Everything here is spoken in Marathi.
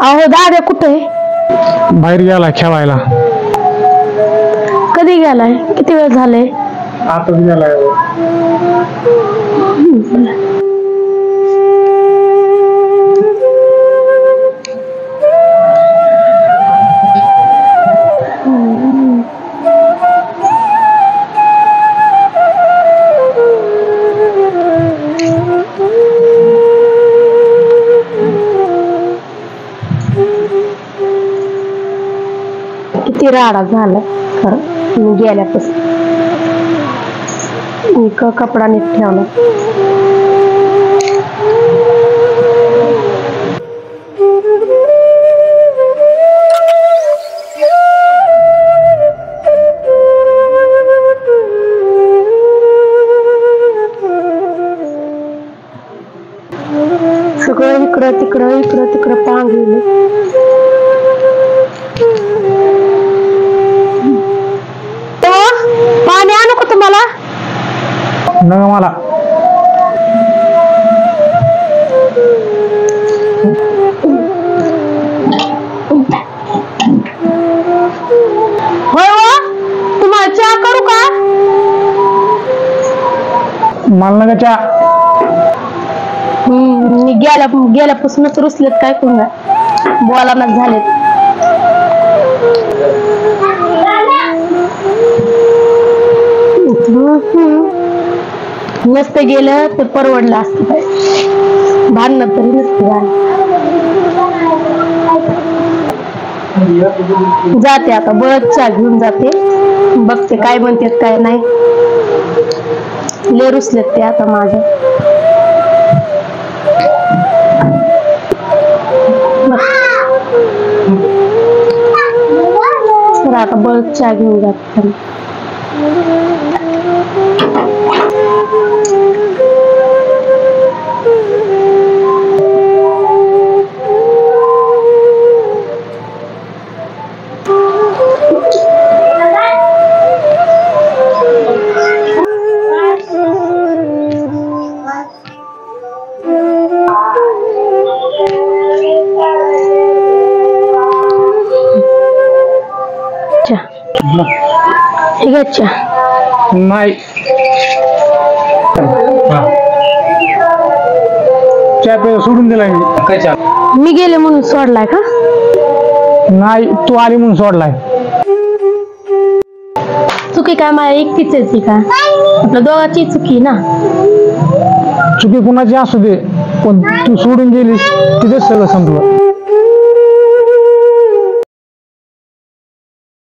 अहो दादा कुठे बाहेर गेला खेळायला. कधी गेलाय किती वेळ झाले आताच गेलाय. किती राडा झाला खरं मी गेल्यापासून मी कपडा नीट ठेवला. सगळं इकडं तिकडं पांग गेले. पाणी आणू का तुम्हाला? न मला होय हो तुम्हाला चहा करू का? मला नका चहा. मी गेल्यापासूनच रुसलेत काय करू बोलानाच झालेत. नसतं गेलं तर परवडलं असतं. भांडण तरी नसतं झालं. जाते आता बळच चहा घेऊन जाते. बघते काय म्हणतात काय नाही. लय रुसलेत ते आता माझं. तर आता बळच चहा घेऊन जाते. ठीक आहे चहा. नाही चहा प्यायला सोडून दिलाय मी. काय चहा? मी गेले म्हणून सोडलाय का? नाही तू आली म्हणून सोडलाय. चुकी काय माझ्या एकटीच आहे का? आपल्या दोघांची चुकी ना. चुकी कुणाची असू दे पण तू सोडून गेलीस तिथेच सगळं संपलं.